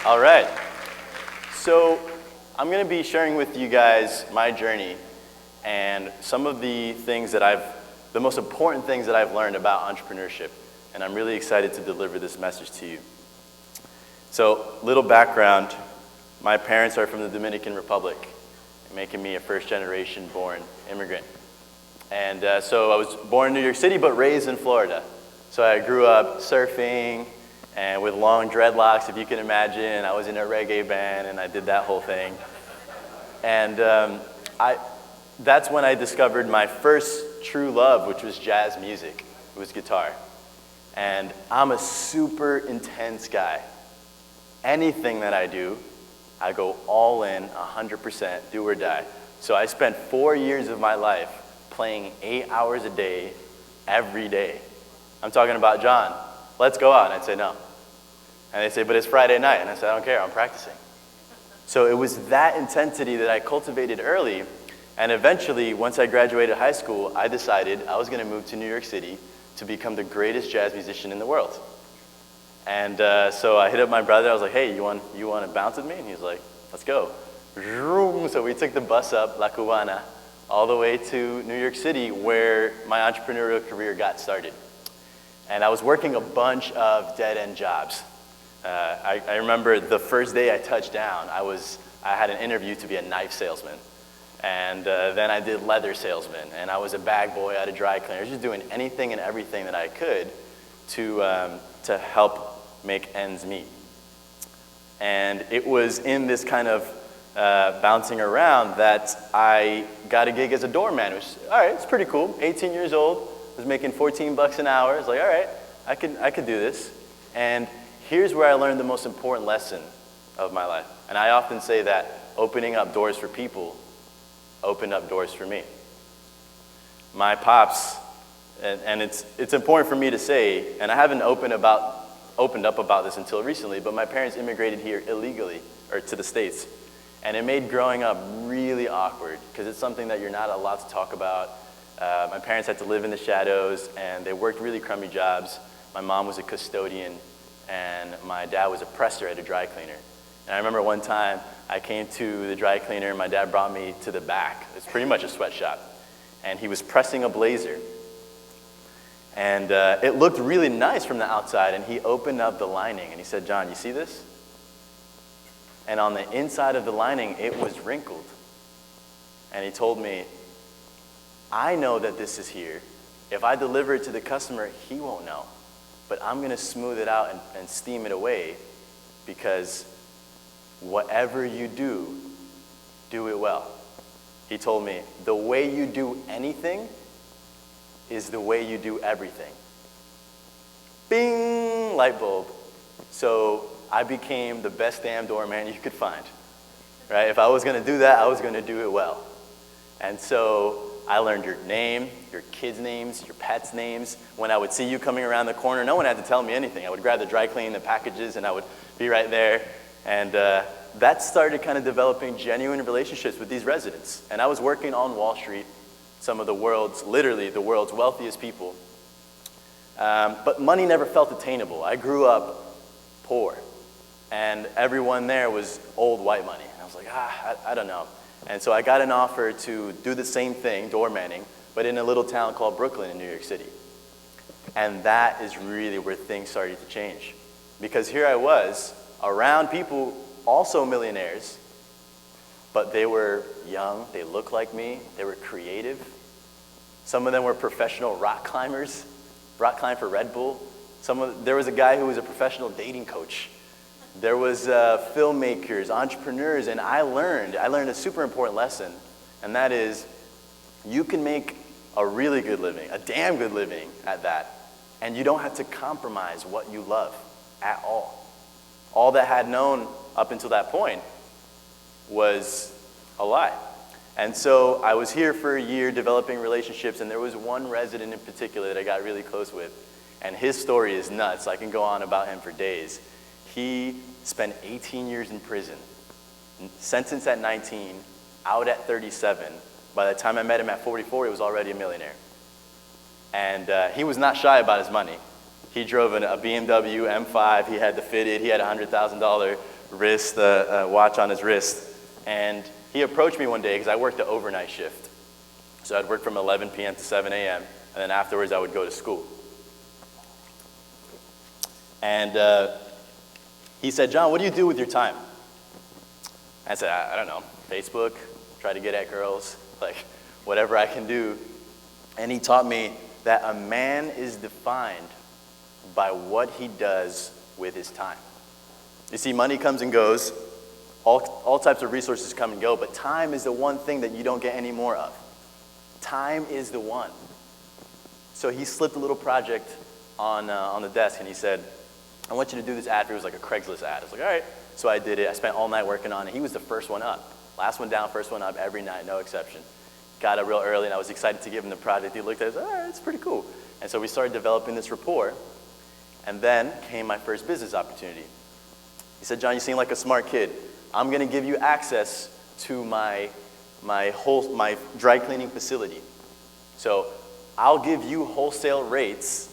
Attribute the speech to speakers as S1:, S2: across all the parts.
S1: All right. So I'm going to be sharing with you guys my journey and some of the most important things that I've learned about entrepreneurship. And I'm really excited to deliver this message to you. So, little background. My parents are from the Dominican Republic, making me a first-generation born immigrant. And so I was born in New York City, but raised in Florida. So I grew up surfing and with long dreadlocks, if you can imagine. I was in a reggae band, and I did that whole thing. And that's when I discovered my first true love, which was jazz music. It was guitar. And I'm a super intense guy. Anything that I do, I go all in, 100%, do or die. So I spent 4 years of my life playing 8 hours a day, every day. I'm talking about, John, let's go out. And I'd say, no. And they'd say, but it's Friday night. And I said, I don't care, I'm practicing. So it was that intensity that I cultivated early. And eventually, once I graduated high school, I decided I was going to move to New York City to become the greatest jazz musician in the world. And so I hit up my brother. I was like, hey, you want to bounce with me? And he was like, let's go. So we took the bus up, La Cubana, all the way to New York City, where my entrepreneurial career got started. And I was working a bunch of dead-end jobs. I remember the first day I touched down, I had an interview to be a knife salesman. And then I did leather salesman, and I was a bag boy at a dry cleaner. I was just doing anything and everything that I could to help make ends meet. And it was in this kind of bouncing around that I got a gig as a doorman, which, all right, it's pretty cool. 18 years old, was making $14 an hour. I was like, all right, I could do this. And here's where I learned the most important lesson of my life. And I often say that opening up doors for people opened up doors for me. My pops, and it's important for me to say, and I haven't opened up about this until recently, but my parents immigrated here illegally, or to the States. And it made growing up really awkward, because it's something that you're not allowed to talk about. My parents had to live in the shadows, and they worked really crummy jobs. My mom was a custodian, and my dad was a presser at a dry cleaner. And I remember one time I came to the dry cleaner, and my dad brought me to the back. It's pretty much a sweatshop. And he was pressing a blazer. And it looked really nice from the outside, and he opened up the lining, and he said, John, you see this? And on the inside of the lining, it was wrinkled. And he told me, I know that this is here. If I deliver it to the customer, he won't know. But I'm going to smooth it out and steam it away, because whatever you do, do it well. He told me, the way you do anything is the way you do everything. Bing, light bulb. So I became the best damn doorman you could find, right? If I was going to do that, I was going to do it well. And so I learned your name, your kids' names, your pets' names. When I would see you coming around the corner, no one had to tell me anything. I would grab the dry clean, the packages, and I would be right there. And that started kind of developing genuine relationships with these residents. And I was working on Wall Street, some of literally the world's wealthiest people. But money never felt attainable. I grew up poor, and everyone there was old white money. And I was like, I don't know. And so I got an offer to do the same thing, doormanning, but in a little town called Brooklyn in New York City. And that is really where things started to change. Because here I was, around people, also millionaires, but they were young, they looked like me, they were creative. Some of them were professional rock climbers, rock climb for Red Bull. There was a guy who was a professional dating coach. There was filmmakers, entrepreneurs, and I learned a super important lesson, and that is you can make a really good living, a damn good living at that, and you don't have to compromise what you love at all. All that I had known up until that point was a lie. And so I was here for a year developing relationships, and there was one resident in particular that I got really close with, and his story is nuts. I can go on about him for days. He spent 18 years in prison, sentenced at 19, out at 37. By the time I met him at 44, he was already a millionaire. And he was not shy about his money. He drove a BMW M5. He had the fitted. He had a $100,000 watch on his wrist. And he approached me one day because I worked the overnight shift. So I'd work from 11 p.m. to 7 a.m., and then afterwards I would go to school. And he said, John, what do you do with your time? I said, I don't know, Facebook, try to get at girls, like whatever I can do. And he taught me that a man is defined by what he does with his time. You see, money comes and goes, all types of resources come and go, but time is the one thing that you don't get any more of. Time is the one. So he slipped a little project on the desk, and he said, I want you to do this ad. It was like a Craigslist ad. I was like, all right. So I did it. I spent all night working on it. He was the first one up. Last one down, first one up every night, no exception. Got up real early, and I was excited to give him the project. He looked at it and said, all right, it's pretty cool. And so we started developing this rapport, and then came my first business opportunity. He said, John, you seem like a smart kid. I'm going to give you access to my dry cleaning facility. So I'll give you wholesale rates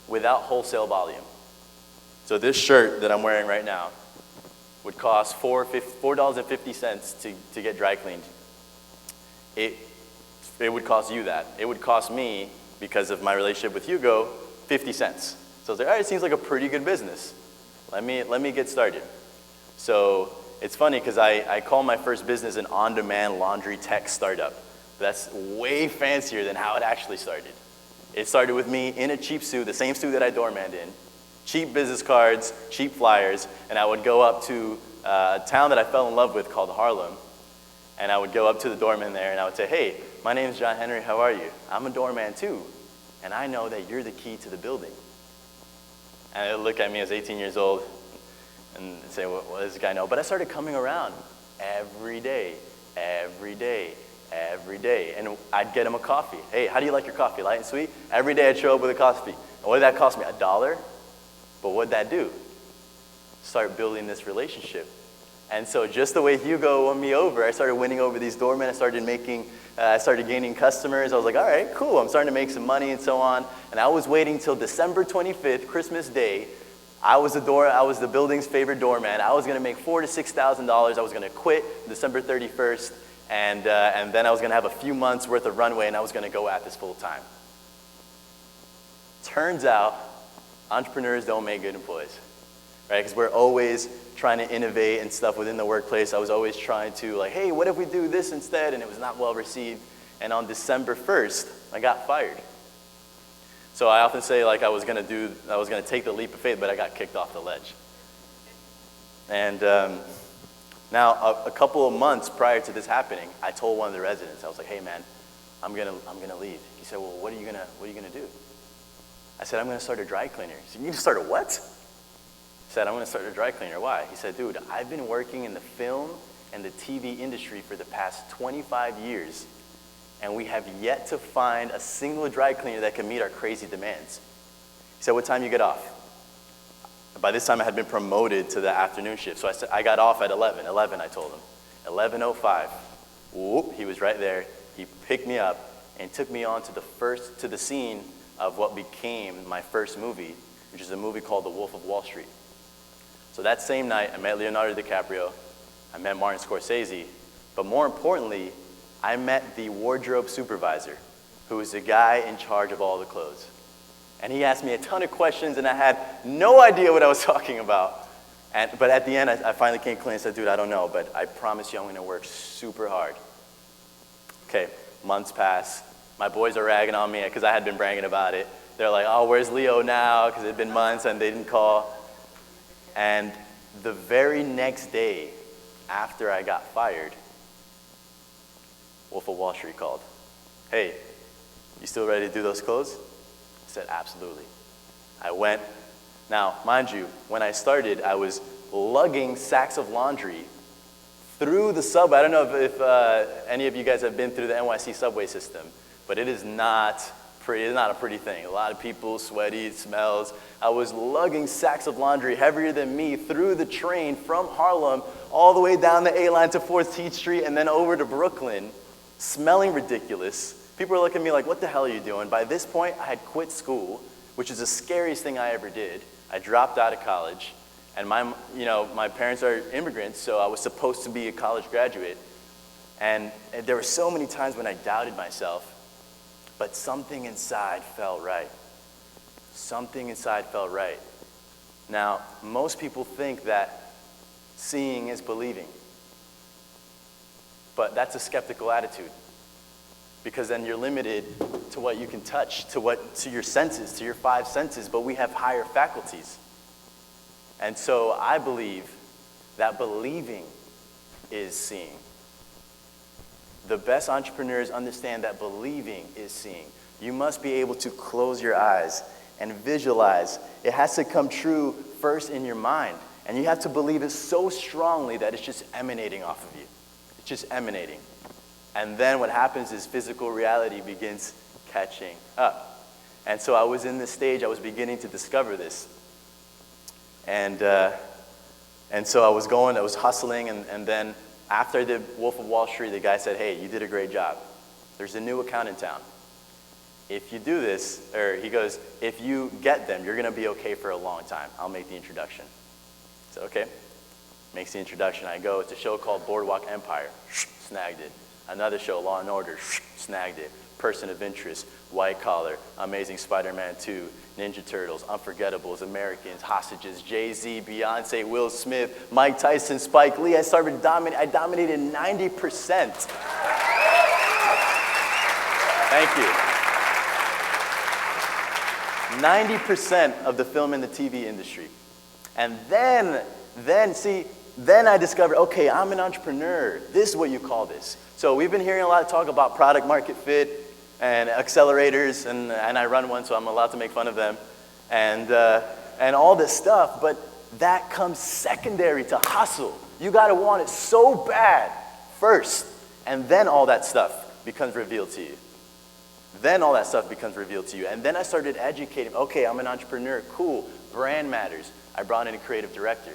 S1: without wholesale volume. So this shirt that I'm wearing right now would cost $4.50 to get dry cleaned. It would cost you that. It would cost me, because of my relationship with Hugo, 50 cents. So I was like, all right, it seems like a pretty good business. Let me get started. So it's funny because I call my first business an on-demand laundry tech startup. That's way fancier than how it actually started. It started with me in a cheap suit, the same suit that I doormanned in, cheap business cards, cheap flyers, and I would go up to a town that I fell in love with called Harlem, and I would go up to the doorman there and I would say, hey, my name is John Henry, how are you? I'm a doorman too, and I know that you're the key to the building. And they'd look at me as 18 years old and say, what does this guy know? But I started coming around every day, every day, every day. And I'd get him a coffee. Hey, how do you like your coffee, light and sweet? Every day I'd show up with a coffee. And what did that cost me? $1? But what'd that do? Start building this relationship. And so just the way Hugo won me over, I started winning over these doormen. I started gaining customers. I was like, all right, cool. I'm starting to make some money and so on. And I was waiting till December 25th, Christmas Day. I was the building's favorite doorman. I was going to make $4,000 to $6,000. I was going to quit December 31st, and then I was going to have a few months worth of runway, and I was going to go at this full time. Turns out, entrepreneurs don't make good employees, right? Because we're always trying to innovate and stuff within the workplace. I was always trying to hey, what if we do this instead? And it was not well received. And on December 1st, I got fired. So I often say I was going to take the leap of faith, but I got kicked off the ledge. And now a couple of months prior to this happening, I told one of the residents, I was like, hey man, I'm gonna leave. He said, well, what are you gonna do? I said, I'm gonna start a dry cleaner. He said, you gonna start a what? I said, I'm gonna start a dry cleaner. Why? He said, dude, I've been working in the film and the TV industry for the past 25 years. And we have yet to find a single dry cleaner that can meet our crazy demands. He said, what time you get off? By this time, I had been promoted to the afternoon shift. So I said, I got off at 11. 11, I told him. 11:05. Whoop, he was right there. He picked me up and took me on to the scene of what became my first movie, which is a movie called The Wolf of Wall Street. So that same night, I met Leonardo DiCaprio. I met Martin Scorsese. But more importantly, I met the wardrobe supervisor, who was the guy in charge of all the clothes. And he asked me a ton of questions, and I had no idea what I was talking about. But at the end, I finally came clean and said, dude, I don't know, but I promise you I'm going to work super hard. Okay, months pass. My boys are ragging on me because I had been bragging about it. They're like, oh, where's Leo now? Because it had been months and they didn't call. And the very next day after I got fired, Wolf of Wall Street called. Hey, you still ready to do those clothes? I said, absolutely. I went. Now, mind you, when I started, I was lugging sacks of laundry through the subway. I don't know if any of you guys have been through the NYC subway system, but it is not pretty. It's not a pretty thing. A lot of people, sweaty, it smells. I was lugging sacks of laundry heavier than me through the train from Harlem all the way down the A line to 4th T Street and then over to Brooklyn, smelling ridiculous. People were looking at me like, what the hell are you doing? By this point, I had quit school, which is the scariest thing I ever did. I dropped out of college, And my parents are immigrants, so I was supposed to be a college graduate. And there were so many times when I doubted myself, but something inside felt right. Something inside felt right. Now, most people think that seeing is believing, but that's a skeptical attitude, because then you're limited to what you can touch, to your senses, to your 5 senses, but we have higher faculties. And so I believe that believing is seeing. The best entrepreneurs understand that believing is seeing. You must be able to close your eyes and visualize. It has to come true first in your mind. And you have to believe it so strongly that it's just emanating off of you. It's just emanating. And then what happens is physical reality begins catching up. And so I was in this stage, I was beginning to discover this. And so I was hustling, and then after I did Wolf of Wall Street, the guy said, hey, you did a great job. There's a new account in town. If you do this, or he goes, if you get them, you're going to be okay for a long time. I'll make the introduction. I said, okay. Makes the introduction. I go, it's a show called Boardwalk Empire. Snagged it. Another show, Law and Order. Snagged it. Person of Interest, White Collar, Amazing Spider-Man 2, Ninja Turtles, Unforgettables, Americans, Hostages, Jay-Z, Beyonce, Will Smith, Mike Tyson, Spike Lee. I dominated 90%. Thank you. 90% of the film and the TV industry. And then I discovered, okay, I'm an entrepreneur. This is what you call this. So we've been hearing a lot of talk about product market fit and accelerators, and I run one, so I'm allowed to make fun of them, and all this stuff, but that comes secondary to hustle. You gotta want it so bad first, and then all that stuff becomes revealed to you. Then all that stuff becomes revealed to you. And then I started educating, okay, I'm an entrepreneur, cool, brand matters. I brought in a creative director.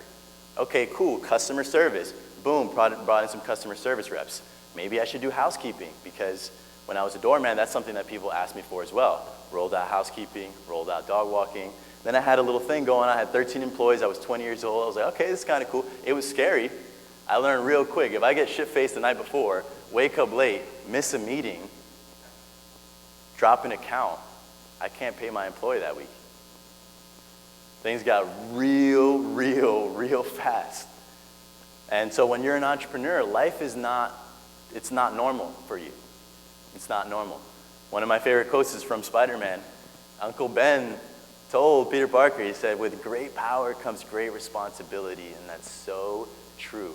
S1: Okay, cool, customer service. Boom, brought in some customer service reps. Maybe I should do housekeeping, because when I was a doorman, that's something that people asked me for as well. Rolled out housekeeping, rolled out dog walking. Then I had a little thing going. I had 13 employees. I was 20 years old. I was like, okay, this is kind of cool. It was scary. I learned real quick. If I get shit-faced the night before, wake up late, miss a meeting, drop an account, I can't pay my employee that week. Things got real fast. And so when you're an entrepreneur, life is not normal for you. It's not normal. One of my favorite quotes is from Spider-Man. Uncle Ben told Peter Parker, he said, with great power comes great responsibility, and that's so true.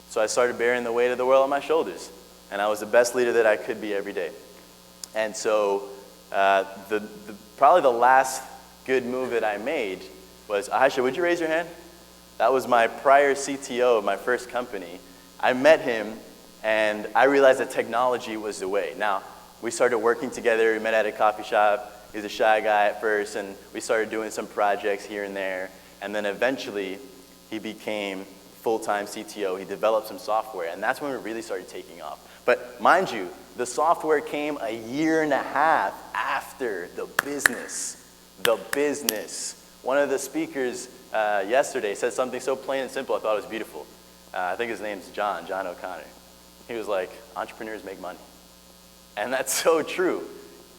S1: So I started bearing the weight of the world on my shoulders, and I was the best leader that I could be every day. And so probably the last good move that I made was, Aisha, would you raise your hand? That was my prior CTO of my first company. I met him, and I realized that technology was the way. Now, we started working together. We met at a coffee shop. He was a shy guy at first, and we started doing some projects here and there. And then eventually, he became full-time CTO. He developed some software, and that's when we really started taking off. But mind you, the software came a year and a half after the business. The business. One of the speakers yesterday said something so plain and simple, I thought it was beautiful. I think his name's John O'Connor. He was like, entrepreneurs make money. And that's so true.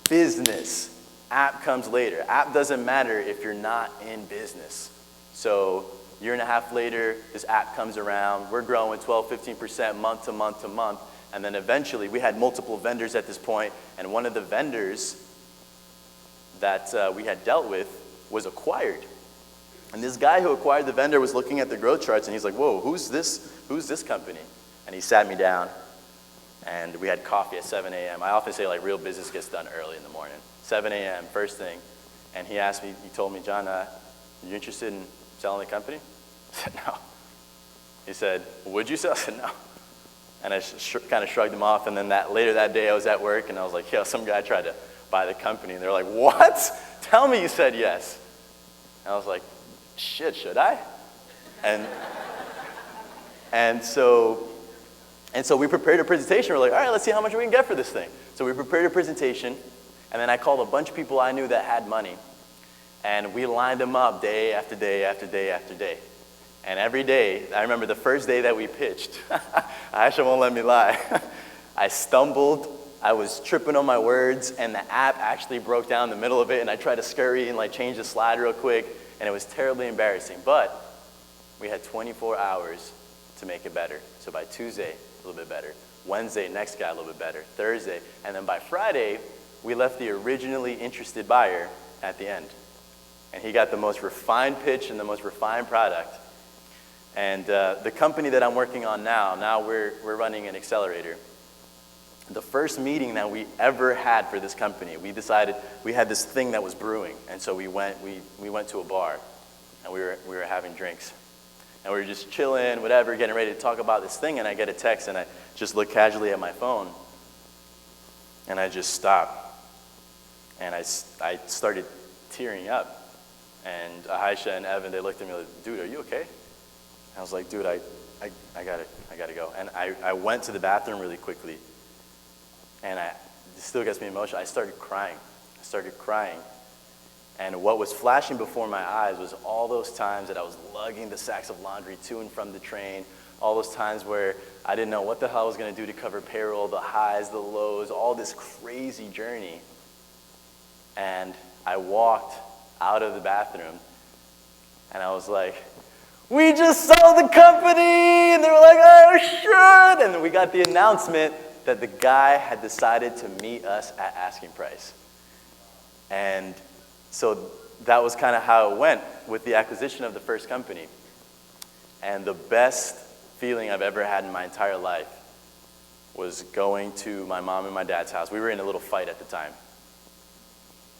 S1: Business. App comes later. App doesn't matter if you're not in business. So year and a half later, this app comes around. We're growing 12, 15% month to month to month. And then eventually, we had multiple vendors at this point, and one of the vendors that we had dealt with was acquired. And this guy who acquired the vendor was looking at the growth charts, and he's like, whoa, who's this company? And he sat me down, and we had coffee at 7 a.m. I often say, like, real business gets done early in the morning. 7 a.m., first thing. And he told me, John, you interested in selling the company? I said, no. He said, would you sell? I said, no. And I kind of shrugged him off, and then later that day I was at work, and I was like, yo, some guy tried to buy the company, and they're like, what? Tell me you said yes. And I was like, shit, should I? And so we prepared a presentation. We're like, all right, let's see how much we can get for this thing. So we prepared a presentation, and then I called a bunch of people I knew that had money. And we lined them up day after day after day after day. And every day, I remember the first day that we pitched, Aisha won't let me lie. I stumbled, I was tripping on my words, and the app actually broke down in the middle of it, and I tried to scurry and change the slide real quick, and it was terribly embarrassing. But we had 24 hours to make it better. So by Tuesday, a little bit better. Wednesday, next guy, a little bit better. Thursday, and then by Friday, we left the originally interested buyer at the end. And he got the most refined pitch and the most refined product. And the company that I'm working on now we're running an accelerator. The first meeting that we ever had for this company, we decided we had this thing that was brewing. And so we went to a bar, and we were having drinks. And we were just chilling, whatever, getting ready to talk about this thing, and I get a text, and I just look casually at my phone, and I just stopped. And I started tearing up. And Aisha and Evan, they looked at me like, dude, are you okay? I was like, dude, I gotta go. And I went to the bathroom really quickly. And it still gets me emotional. I started crying. And what was flashing before my eyes was all those times that I was lugging the sacks of laundry to and from the train, all those times where I didn't know what the hell I was gonna do to cover payroll, the highs, the lows, all this crazy journey. And I walked out of the bathroom, and I was like, we just sold the company! And they were like, oh, shit! And we got the announcement that the guy had decided to meet us at asking price. And so that was kind of how it went with the acquisition of the first company. And the best feeling I've ever had in my entire life was going to my mom and my dad's house. We were in a little fight at the time.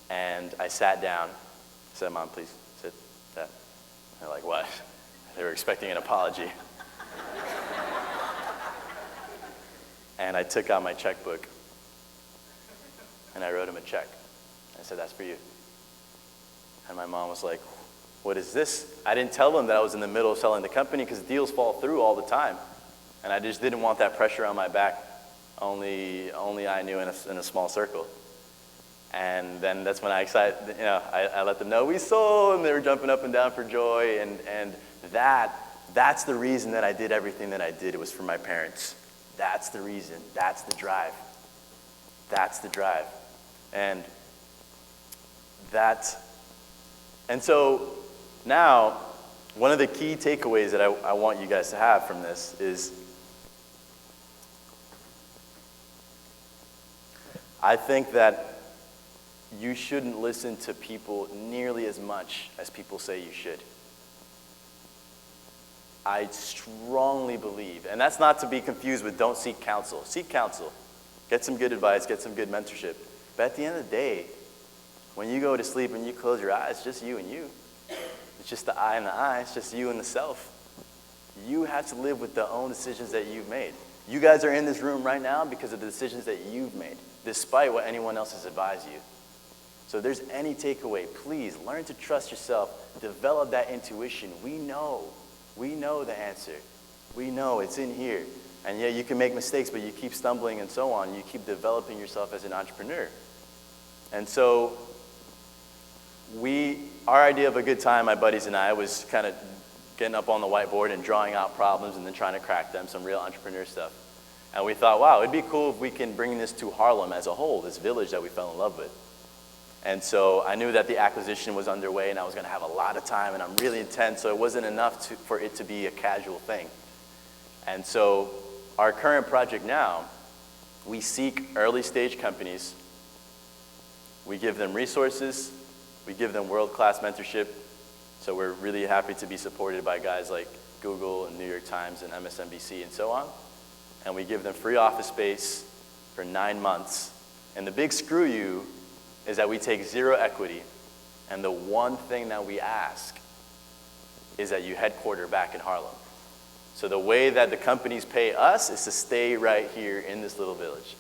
S1: And I sat down. I said, Mom, please sit. Dad. They're like, what? They were expecting an apology. And I took out my checkbook, and I wrote him a check. I said, that's for you. And my mom was like, what is this? I didn't tell them that I was in the middle of selling the company because deals fall through all the time. And I just didn't want that pressure on my back. Only I knew in a small circle. And then that's when I let them know we sold, and they were jumping up and down for joy. And that's the reason that I did everything that I did. It was for my parents. That's the reason. That's the drive. That's the drive. And so now, one of the key takeaways that I want you guys to have from this is I think that you shouldn't listen to people nearly as much as people say you should. I strongly believe, and that's not to be confused with don't seek counsel. Seek counsel. Get some good advice, get some good mentorship. But at the end of the day, when you go to sleep and you close your eyes, it's just you and you. It's just the I and the I, it's just you and the self. You have to live with the own decisions that you've made. You guys are in this room right now because of the decisions that you've made, despite what anyone else has advised you. So if there's any takeaway, please learn to trust yourself, develop that intuition. We know the answer. We know it's in here. And yeah, you can make mistakes, but you keep stumbling and so on. You keep developing yourself as an entrepreneur. And so our idea of a good time, my buddies and I, was kind of getting up on the whiteboard and drawing out problems and then trying to crack them, some real entrepreneur stuff. And we thought, wow, it'd be cool if we can bring this to Harlem as a whole, this village that we fell in love with. And so I knew that the acquisition was underway and I was going to have a lot of time, and I'm really intense, so it wasn't enough for it to be a casual thing. And so our current project now, we seek early stage companies. We give them resources. We give them world-class mentorship. So we're really happy to be supported by guys like Google and New York Times and MSNBC and so on. And we give them free office space for 9 months. And the big screw you is that we take zero equity, and the one thing that we ask is that you headquarter back in Harlem. So the way that the companies pay us is to stay right here in this little village.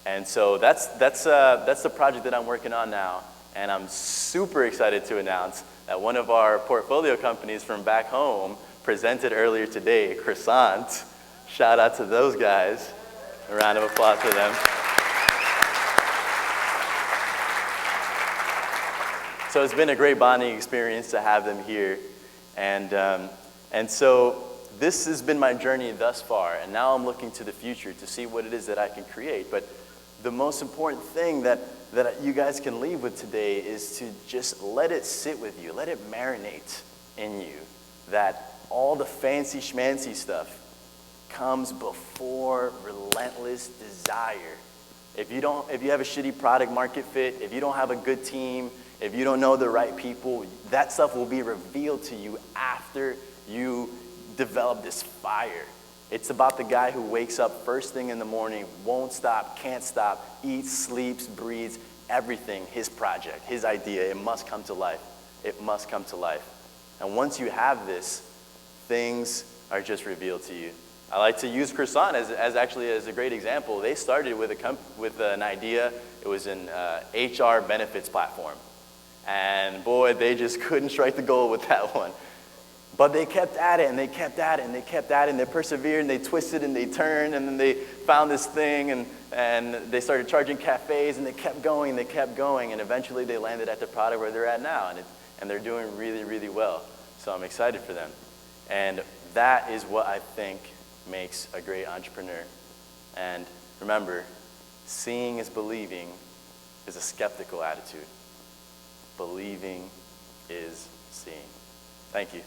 S1: And so that's the project that I'm working on now, and I'm super excited to announce that one of our portfolio companies from back home presented earlier today, Croissant. Shout out to those guys. A round of applause for them. So it's been a great bonding experience to have them here. And so this has been my journey thus far, and now I'm looking to the future to see what it is that I can create. But the most important thing that you guys can leave with today is to just let it sit with you, let it marinate in you, that all the fancy schmancy stuff comes before relentless desire. If you have a shitty product market fit, if you don't have a good team, if you don't know the right people, that stuff will be revealed to you after you develop this fire. It's about the guy who wakes up first thing in the morning, won't stop, can't stop, eats, sleeps, breathes, everything, his project, his idea, it must come to life. It must come to life. And once you have this, things are just revealed to you. I like to use Croissant as a great example. They started with an idea. It was an HR benefits platform. And boy, they just couldn't strike the goal with that one. But they kept at it, and they kept at it, and they kept at it, and they persevered, and they twisted, and they turned, and then they found this thing, and they started charging cafes, and they kept going, and eventually they landed at the product where they're at now, and they're doing really, really well. So I'm excited for them. And that is what I think makes a great entrepreneur. And remember, seeing is believing is a skeptical attitude. Believing is seeing. Thank you.